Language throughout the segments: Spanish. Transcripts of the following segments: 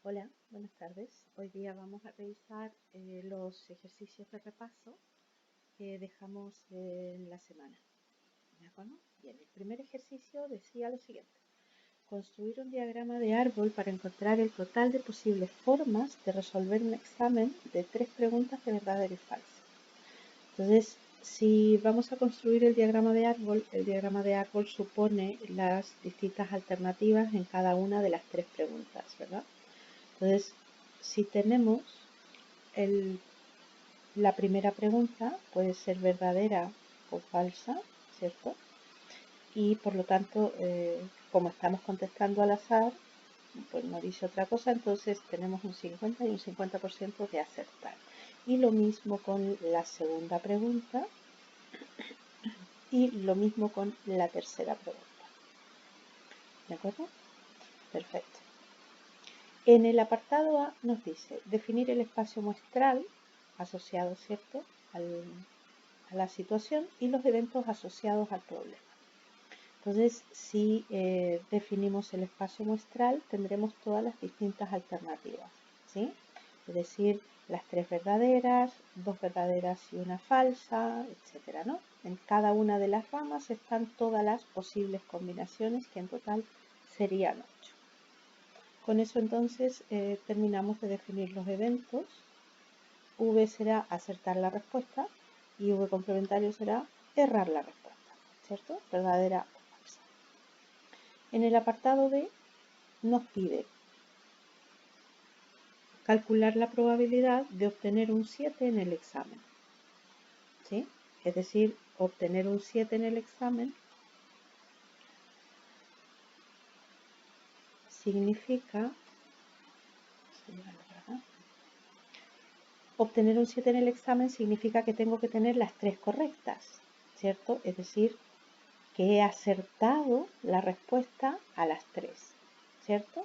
Hola, buenas tardes. Hoy día vamos a revisar los ejercicios de repaso que dejamos en la semana. ¿De acuerdo? Bien, el primer ejercicio decía lo siguiente. Construir un diagrama de árbol para encontrar el total de posibles formas de resolver un examen de 3 preguntas de verdadero y falso. Entonces, si vamos a construir el diagrama de árbol supone las distintas alternativas en cada una de las 3 preguntas, ¿verdad? Entonces, si tenemos la primera pregunta, puede ser verdadera o falsa, ¿cierto? Y por lo tanto, como estamos contestando al azar, pues no dice otra cosa, entonces tenemos un 50 y un 50% de acertar. Y lo mismo con la segunda pregunta y lo mismo con la tercera pregunta. ¿De acuerdo? Perfecto. En el apartado A nos dice definir el espacio muestral asociado, ¿cierto?, a la situación y los eventos asociados al problema. Entonces, si definimos el espacio muestral, tendremos todas las distintas alternativas, ¿sí? Es decir, las 3 verdaderas, 2 verdaderas y una falsa, etcétera, ¿no? En cada una de las ramas están todas las posibles combinaciones, que en total serían 8. Con eso entonces terminamos de definir los eventos. V será acertar la respuesta y V complementario será errar la respuesta, ¿cierto? Verdadera o falsa. En el apartado B nos pide calcular la probabilidad de obtener un 7 en el examen, ¿sí? Es decir, obtener un 7 en el examen significa obtener un 7 en el examen significa que tengo que tener las 3 correctas, ¿cierto? Es decir, que he acertado la respuesta a las 3, ¿cierto?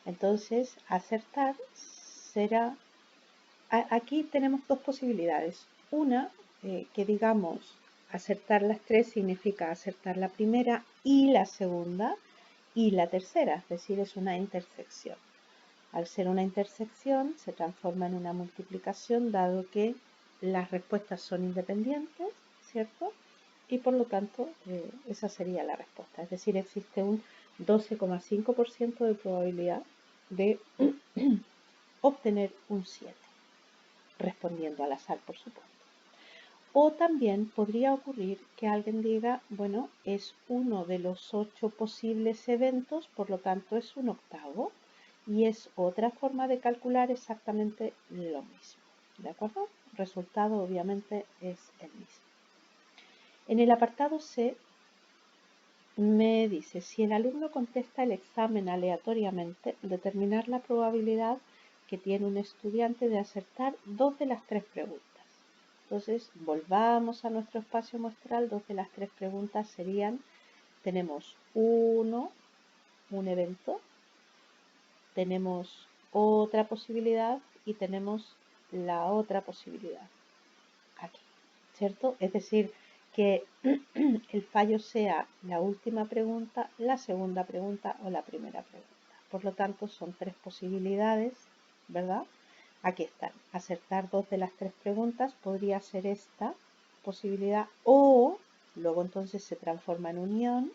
Entonces, acertar será... Aquí tenemos dos posibilidades. Una, que digamos, acertar las 3 significa acertar la primera y la segunda y la tercera, es decir, es una intersección. Al ser una intersección, se transforma en una multiplicación, dado que las respuestas son independientes, ¿cierto? Y por lo tanto, esa sería la respuesta. Es decir, existe un 12,5% de probabilidad de obtener un 7, respondiendo al azar, por supuesto. O también podría ocurrir que alguien diga, bueno, es uno de los 8 posibles eventos, por lo tanto es un octavo. Y es otra forma de calcular exactamente lo mismo, ¿de acuerdo? El resultado obviamente es el mismo. En el apartado C me dice, si el alumno contesta el examen aleatoriamente, determinar la probabilidad que tiene un estudiante de acertar 2 de las 3 preguntas. Entonces, volvamos a nuestro espacio muestral. 2 de las 3 preguntas serían, tenemos un evento, tenemos otra posibilidad y tenemos la otra posibilidad aquí, ¿cierto? Es decir, que el fallo sea la última pregunta, la segunda pregunta o la primera pregunta. Por lo tanto, son 3 posibilidades, ¿verdad? Aquí están. Acertar 2 de las 3 preguntas podría ser esta posibilidad, o luego entonces se transforma en unión,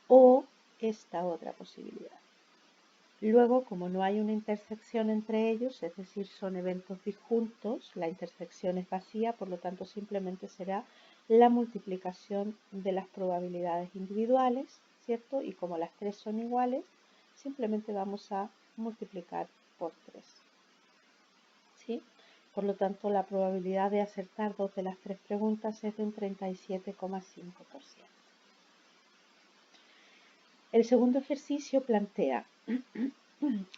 o esta otra posibilidad. Luego, como no hay una intersección entre ellos, es decir, son eventos disjuntos, la intersección es vacía, por lo tanto simplemente será la multiplicación de las probabilidades individuales, ¿cierto? Y como las 3 son iguales, simplemente vamos a multiplicar por 3, ¿sí? Por lo tanto, la probabilidad de acertar 2 de las 3 preguntas es de un 37,5%. El segundo ejercicio plantea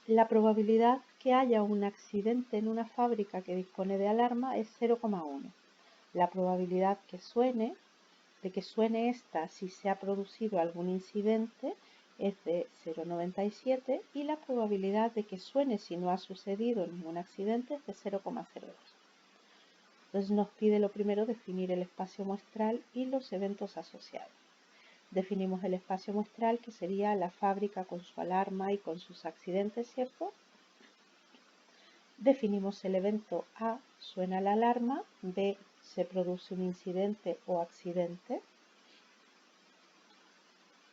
la probabilidad que haya un accidente en una fábrica que dispone de alarma es 0,1. La probabilidad de que suene esta si se ha producido algún incidente es de 0,97 y la probabilidad de que suene si no ha sucedido ningún accidente es de 0,02. Entonces nos pide lo primero definir el espacio muestral y los eventos asociados. Definimos el espacio muestral, que sería la fábrica con su alarma y con sus accidentes, ¿cierto? definimos el evento A, suena la alarma, B, se produce un incidente o accidente,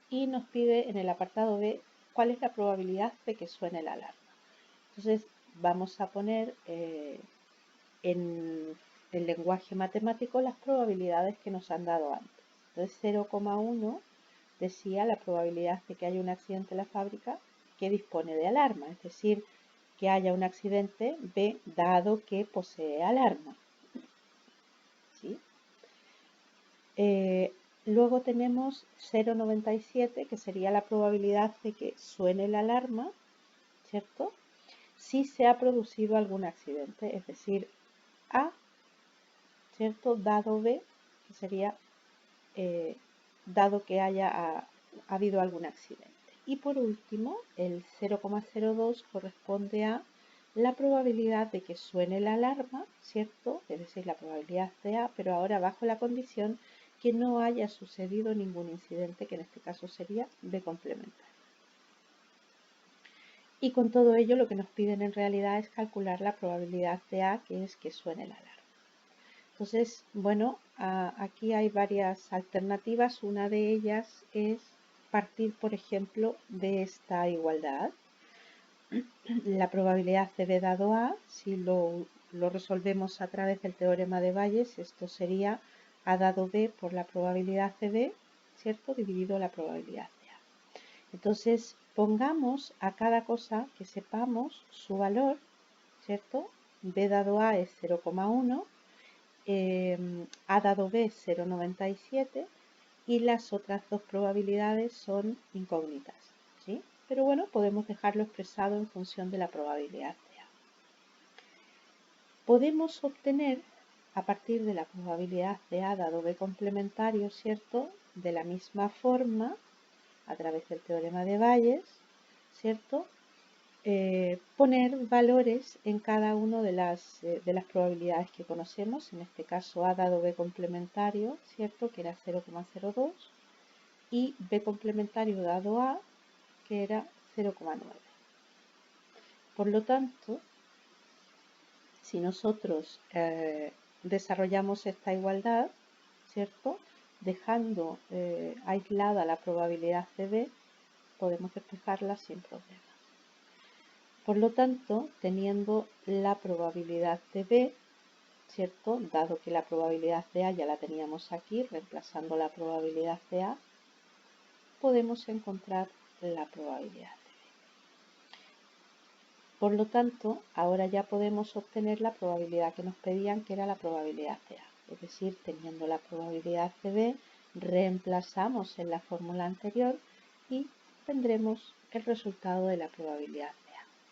y nos pide en el apartado B cuál es la probabilidad de que suene la alarma. Entonces vamos a poner en el lenguaje matemático las probabilidades que nos han dado antes. Entonces 0,1 decía la probabilidad de que haya un accidente en la fábrica que dispone de alarma, es decir, que haya un accidente B dado que posee alarma. ¿Sí? Luego tenemos 0,97 que sería la probabilidad de que suene la alarma, ¿cierto? Si se ha producido algún accidente, es decir, A, ¿cierto? Dado B, que sería dado que haya habido algún accidente. Y por último, el 0,02 corresponde a la probabilidad de que suene la alarma, ¿cierto? Es decir, la probabilidad de A, pero ahora bajo la condición que no haya sucedido ningún incidente, que en este caso sería B complementario. Y con todo ello lo que nos piden en realidad es calcular la probabilidad de A, que es que suene la alarma. Entonces, bueno, aquí hay varias alternativas. Una de ellas es partir, por ejemplo, de esta igualdad. La probabilidad de B dado A, si lo resolvemos a través del teorema de Bayes, esto sería A dado B por la probabilidad de B, ¿cierto? Dividido la probabilidad de A. Entonces, pongamos a cada cosa que sepamos su valor, ¿cierto? B dado A es 0,1. A dado B 0,97 y las otras dos probabilidades son incógnitas, ¿sí? Pero bueno, podemos dejarlo expresado en función de la probabilidad de A. Podemos obtener a partir de la probabilidad de A dado B complementario, ¿cierto? De la misma forma, a través del teorema de Bayes, ¿cierto? Poner valores en cada una de las probabilidades que conocemos, en este caso A dado B complementario, ¿cierto? Que era 0,02 y B complementario dado A, que era 0,9. Por lo tanto, si nosotros desarrollamos esta igualdad, ¿cierto? Dejando aislada la probabilidad de B, podemos despejarla sin problema. Por lo tanto, teniendo la probabilidad de B, ¿cierto? Dado que la probabilidad de A ya la teníamos aquí, reemplazando la probabilidad de A, podemos encontrar la probabilidad de B. Por lo tanto, ahora ya podemos obtener la probabilidad que nos pedían, que era la probabilidad de A. Es decir, teniendo la probabilidad de B, reemplazamos en la fórmula anterior y tendremos el resultado de la probabilidad de A.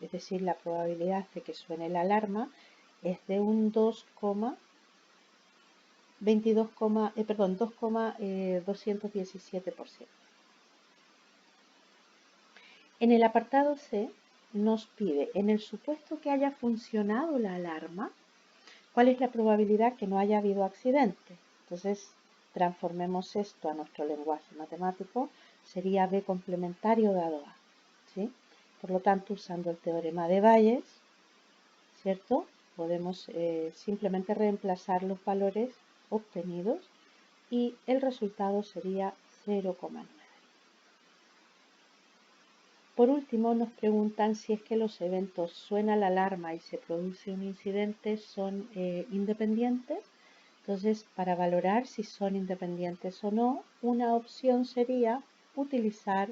Es decir, la probabilidad de que suene la alarma es de un 2,217%. En el apartado C nos pide, en el supuesto que haya funcionado la alarma, ¿cuál es la probabilidad que no haya habido accidente? Entonces, transformemos esto a nuestro lenguaje matemático, sería B complementario dado A, ¿sí? Por lo tanto, usando el teorema de Bayes, ¿cierto? Podemos simplemente reemplazar los valores obtenidos y el resultado sería 0,9. Por último, nos preguntan si es que los eventos suena la alarma y se produce un incidente son independientes. Entonces, para valorar si son independientes o no, una opción sería utilizar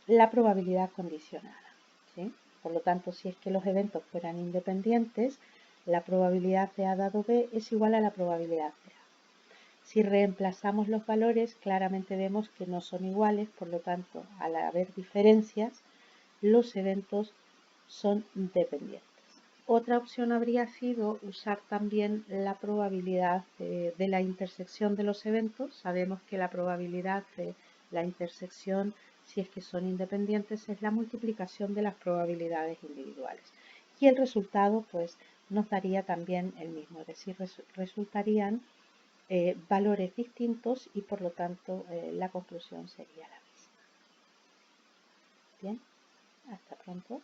la probabilidad condicionada, ¿sí? Por lo tanto, si es que los eventos fueran independientes, la probabilidad de A dado B es igual a la probabilidad de A. Si reemplazamos los valores, claramente vemos que no son iguales, por lo tanto, al haber diferencias, los eventos son dependientes. Otra opción habría sido usar también la probabilidad de la intersección de los eventos. Sabemos que la probabilidad de la intersección, si es que son independientes, es la multiplicación de las probabilidades individuales. Y el resultado, pues, nos daría también el mismo, es decir, resultarían valores distintos y por lo tanto la conclusión sería la misma. Bien, hasta pronto.